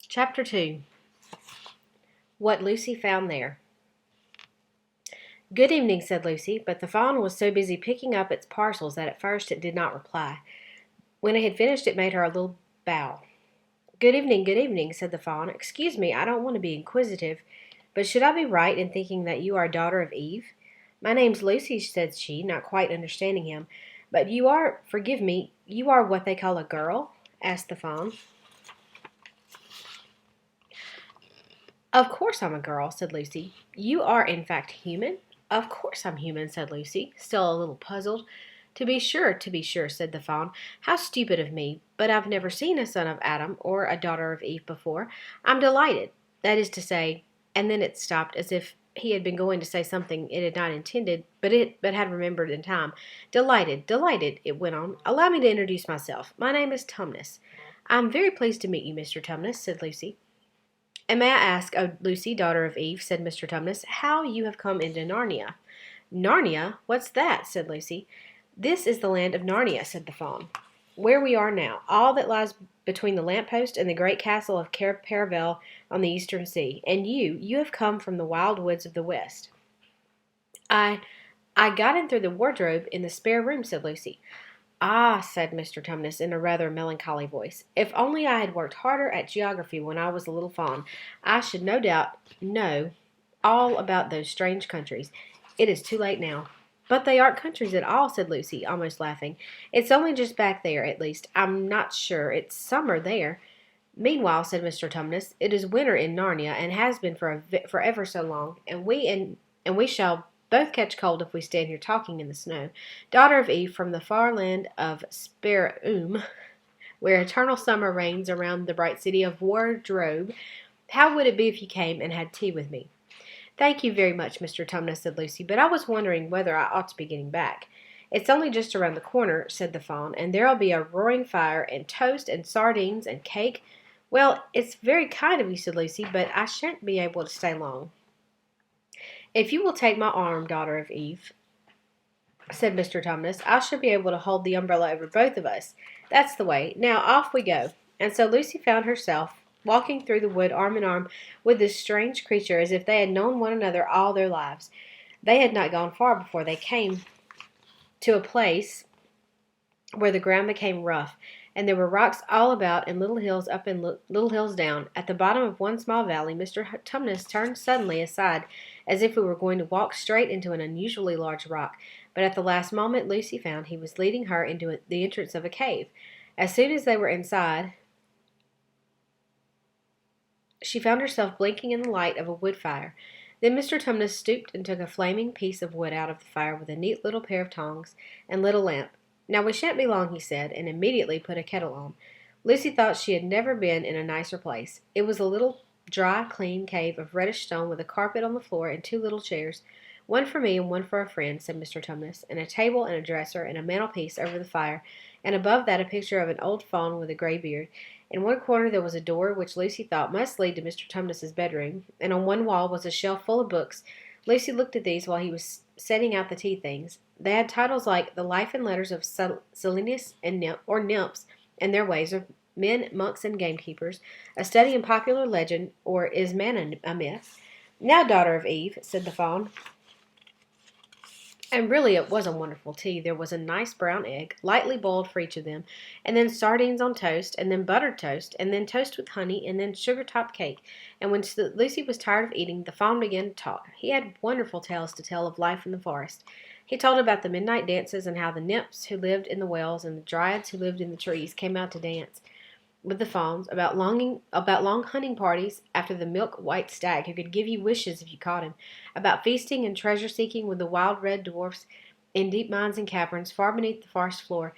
Chapter 2. What Lucy Found There. "Good evening," said Lucy, but the fawn was so busy picking up its parcels that at first it did not reply. When it had finished, it made her a little bow. Good evening," said the fawn. "Excuse me, I don't want to be inquisitive, but should I be right in thinking that you are a daughter of Eve?" "My name's Lucy," said she, not quite understanding him. "But forgive me, you are what they call a girl?" asked the fawn. "Of course I'm a girl," said Lucy. "You are, in fact, human?" "Of course I'm human," said Lucy, still a little puzzled. To be sure," said the fawn. "How stupid of me! But I've never seen a son of Adam or a daughter of Eve before. I'm delighted. That is to say—" and then it stopped as if he had been going to say something it had not intended, but had remembered in time. Delighted," it went on. "Allow me to introduce myself. My name is Tumnus." "I'm very pleased to meet you, Mr. Tumnus," said Lucy. "And may I ask, O Lucy, daughter of Eve," said Mr. Tumnus, "how you have come into Narnia?" "Narnia? What's that?" said Lucy. "This is the land of Narnia," said the fawn, "where we are now, all that lies between the lamp-post and the great castle of Paravel on the eastern sea. And you have come from the wild woods of the west." "I got in through the wardrobe in the spare room," said Lucy. "Ah," said Mr. Tumnus in a rather melancholy voice, "if only I had worked harder at geography when I was a little fawn, I should no doubt know all about those strange countries. It is too late now." "But they aren't countries at all," said Lucy, almost laughing. "It's only just back there, at least. I'm not sure. It's summer there." "Meanwhile," said Mr. Tumnus, "it is winter in Narnia, and has been for ever so long, and we shall both catch cold if we stand here talking in the snow. Daughter of Eve, from the far land of Spare-Oom, where eternal summer reigns around the bright city of Wardrobe, how would it be if you came and had tea with me?" "Thank you very much, Mr. Tumnus," said Lucy, "but I was wondering whether I ought to be getting back." "It's only just around the corner," said the fawn, "and there'll be a roaring fire, and toast, and sardines, and cake." "Well, it's very kind of you," said Lucy, "but I shan't be able to stay long." "If you will take my arm, daughter of Eve," said Mr. Tumnus, "I shall be able to hold the umbrella over both of us. That's the way. Now off we go." And so Lucy found herself walking through the wood arm in arm with this strange creature as if they had known one another all their lives. They had not gone far before they came to a place where the ground became rough, and there were rocks all about and little hills up and little hills down. At the bottom of one small valley, Mr. Tumnus turned suddenly aside as if we were going to walk straight into an unusually large rock, but at the last moment Lucy found he was leading her into the entrance of a cave. As soon as they were inside, she found herself blinking in the light of a wood fire. Then Mr. Tumnus stooped and took a flaming piece of wood out of the fire with a neat little pair of tongs, and lit a lamp. "Now we shan't be long," he said, and immediately put a kettle on. Lucy thought she had never been in a nicer place. It was a little dry, clean cave of reddish stone with a carpet on the floor and two little chairs. "One for me and one for a friend," said Mr. Tumnus, "and a table and a dresser and a mantelpiece over the fire, and above that a picture of an old faun with a gray beard. In one corner there was a door which Lucy thought must lead to Mr. Tumnus's bedroom, and on one wall was a shelf full of books. Lucy looked at these while he was setting out the tea things. They had titles like The Life and Letters of Silenus and Nymphs and Their Ways, of Men, Monks, and Gamekeepers, A Study in Popular Legend, or Is Man a Myth? "Now, daughter of Eve," said the fawn. And really it was a wonderful tea. There was a nice brown egg, lightly boiled for each of them, and then sardines on toast, and then buttered toast, and then toast with honey, and then sugar-topped cake. And when Lucy was tired of eating, the fawn began to talk. He had wonderful tales to tell of life in the forest. He told about the midnight dances, and how the nymphs who lived in the wells and the dryads who lived in the trees came out to dance with the fawns, about long hunting parties after the milk-white stag who could give you wishes if you caught him, about feasting and treasure-seeking with the wild red dwarfs in deep mines and caverns far beneath the forest floor,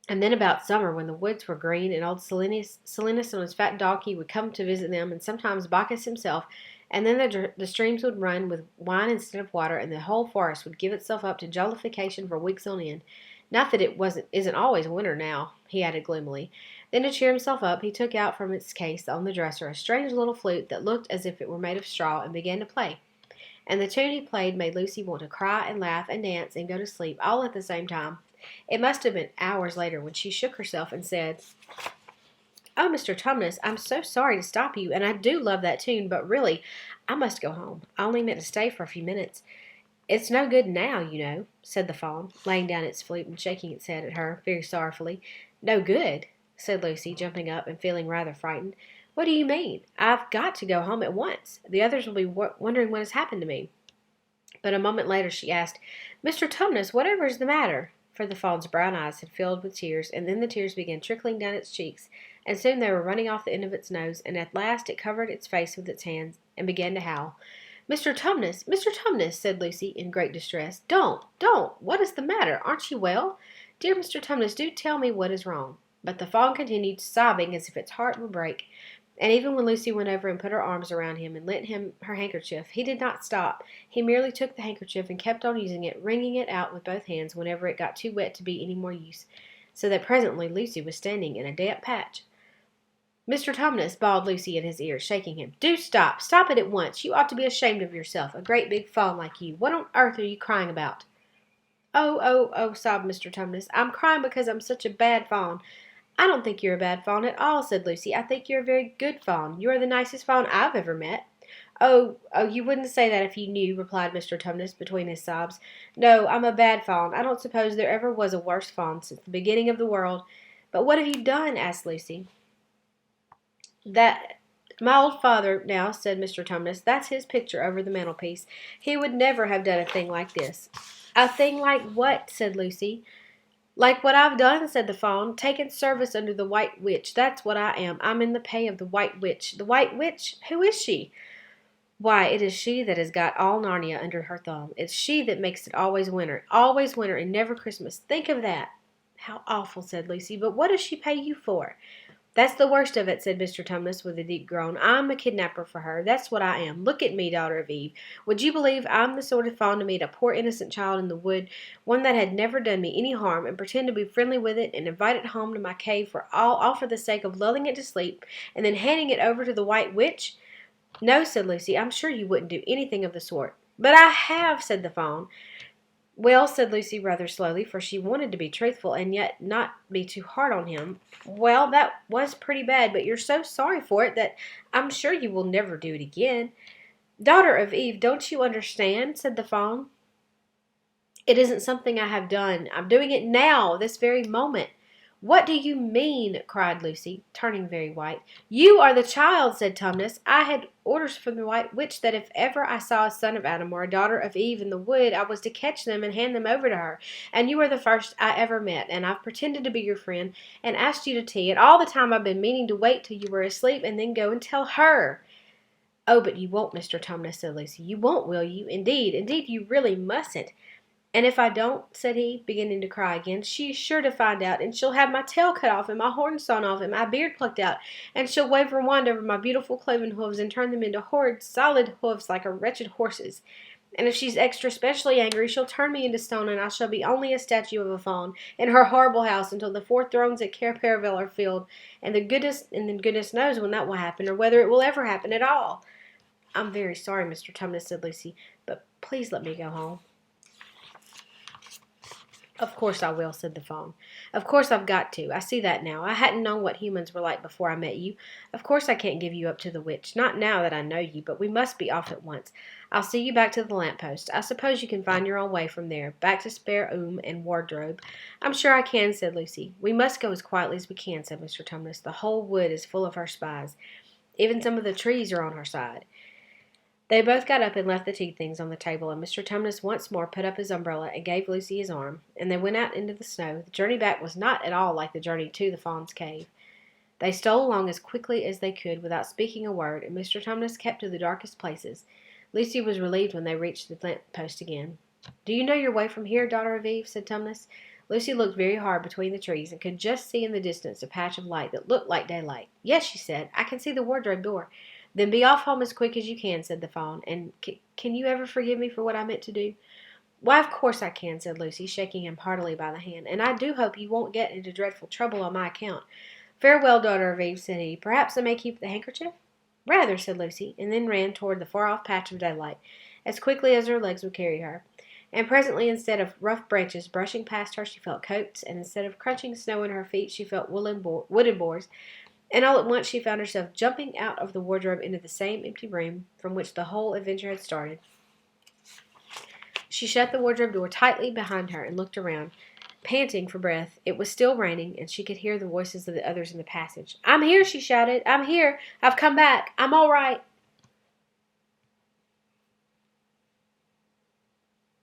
and then about summer when the woods were green and old Silenus on his fat donkey would come to visit them, and sometimes Bacchus himself, and then the streams would run with wine instead of water, and the whole forest would give itself up to jollification for weeks on end. Not that it isn't always winter now," he added gloomily. Then to cheer himself up, he took out from its case on the dresser a strange little flute that looked as if it were made of straw, and began to play. and the tune he played made Lucy want to cry and laugh and dance and go to sleep all at the same time. It must have been hours later when she shook herself and said, "Oh, Mr. Tumnus, I'm so sorry to stop you, and I do love that tune, but really, I must go home. I only meant to stay for a few minutes." "It's no good now, you know," said the fawn, laying down its flute and shaking its head at her very sorrowfully. "No good?" said Lucy, jumping up and feeling rather frightened. "What do you mean? I've got to go home at once. The others will be wondering what has happened to me." But a moment later she asked, "Mr. Tumnus, whatever is the matter?" For the fawn's brown eyes had filled with tears, and then the tears began trickling down its cheeks, and soon they were running off the end of its nose, and at last it covered its face with its hands and began to howl. Mr. Tumnus," said Lucy in great distress. Don't! What is the matter? Aren't you well? Dear Mr. Tumnus, do tell me what is wrong." But the fawn continued sobbing as if its heart would break, and even when Lucy went over and put her arms around him and lent him her handkerchief, he did not stop. He merely took the handkerchief and kept on using it, wringing it out with both hands whenever it got too wet to be any more use, so that presently Lucy was standing in a damp patch. "Mr. Tumnus," bawled Lucy in his ear, shaking him, "do stop! Stop it at once! You ought to be ashamed of yourself, a great big fawn like you. What on earth are you crying about?" Oh, sobbed Mr. Tumnus. "I'm crying because I'm such a bad fawn." "I don't think you're a bad fawn at all," said Lucy. "I think you're a very good fawn. You are the nicest fawn I've ever met." Oh, you wouldn't say that if you knew," replied Mr. Tumnus between his sobs. "No, I'm a bad fawn. I don't suppose there ever was a worse fawn since the beginning of the world." "But what have you done?" asked Lucy. "That my old father, now," said Mr. Tumnus. "That's his picture over the mantelpiece. He would never have done a thing like this." "A thing like what?" said Lucy. "Like what I've done," said the fawn. "Taken service under the White Witch. That's what I am. I'm in the pay of the White Witch." "The White Witch? Who is she?" "Why, it is she that has got all Narnia under her thumb. It's she that makes it always winter, and never Christmas. Think of that." "How awful," said Lucy. "But what does she pay you for?" "That's the worst of it," said Mr. Tumnus with a deep groan. "I'm a kidnapper for her. That's what I am. Look at me, daughter of Eve. Would you believe I'm the sort of fawn to meet a poor innocent child in the wood, one that had never done me any harm, and pretend to be friendly with it, and invite it home to my cave for all for the sake of lulling it to sleep, and then handing it over to the White Witch?" "No," said Lucy. "I'm sure you wouldn't do anything of the sort." "But I have," said the fawn. "Well," said Lucy rather slowly, for she wanted to be truthful and yet not be too hard on him. "Well, that was pretty bad, but you're so sorry for it that I'm sure you will never do it again." "Daughter of Eve, don't you understand?" said the fawn. "It isn't something I have done. I'm doing it now, this very moment." "What do you mean?" cried Lucy, turning very white. "You are the child," said Tumnus. "I had orders from the White Witch that if ever I saw a son of Adam or a daughter of Eve in the wood, I was to catch them and hand them over to her. And you are the first I ever met, and I've pretended to be your friend and asked you to tea, and all the time I've been meaning to wait till you were asleep and then go and tell her." "Oh, but you won't, Mr. Tumnus," said Lucy. "You won't, will you? Indeed, you really mustn't." "And if I don't," said he, beginning to cry again, "she's sure to find out, and she'll have my tail cut off, and my horns sawn off, and my beard plucked out, and she'll wave her wand over my beautiful cloven hooves, and turn them into horrid, solid hoofs like a wretched horse's. And if she's extra specially angry, she'll turn me into stone, and I shall be only a statue of a fawn in her horrible house until the 4 thrones at Cair Paravel are filled, and goodness knows when that will happen, or whether it will ever happen at all." "I'm very sorry, Mr. Tumnus," said Lucy, "but please let me go home." "Of course I will," said the fawn. "Of course I've got to. I see that now. I hadn't known what humans were like before I met you. Of course I can't give you up to the witch. Not now that I know you, but we must be off at once. I'll see you back to the lamp-post. I suppose you can find your own way from there, back to spare and wardrobe." "I'm sure I can," said Lucy. "We must go as quietly as we can," said Mr. Tumnus. "The whole wood is full of her spies. Even some of the trees are on her side." They both got up and left the tea things on the table, and Mr. Tumnus once more put up his umbrella and gave Lucy his arm, and they went out into the snow. The journey back was not at all like the journey to the fawn's cave. They stole along as quickly as they could without speaking a word, and Mr. Tumnus kept to the darkest places. Lucy was relieved when they reached the lamp-post again. "Do you know your way from here, daughter of Eve?" said Tumnus. Lucy looked very hard between the trees and could just see in the distance a patch of light that looked like daylight. "Yes," she said, "I can see the wardrobe door." "Then be off home as quick as you can," said the fawn. "And can you ever forgive me for what I meant to do?" "Why, of course I can," said Lucy, shaking him heartily by the hand. "And I do hope you won't get into dreadful trouble on my account." "Farewell, daughter of Eve," said he. "Perhaps I may keep the handkerchief?" "Rather," said Lucy, and then ran toward the far-off patch of daylight. as quickly as her legs would carry her. And presently, instead of rough branches brushing past her, she felt coats, and instead of crunching snow in her feet, she felt wooden boards. And all at once she found herself jumping out of the wardrobe into the same empty room from which the whole adventure had started. She shut the wardrobe door tightly behind her and looked around, panting for breath. It was still raining, and she could hear the voices of the others in the passage. "I'm here," she shouted. "I'm here. I've come back. I'm all right."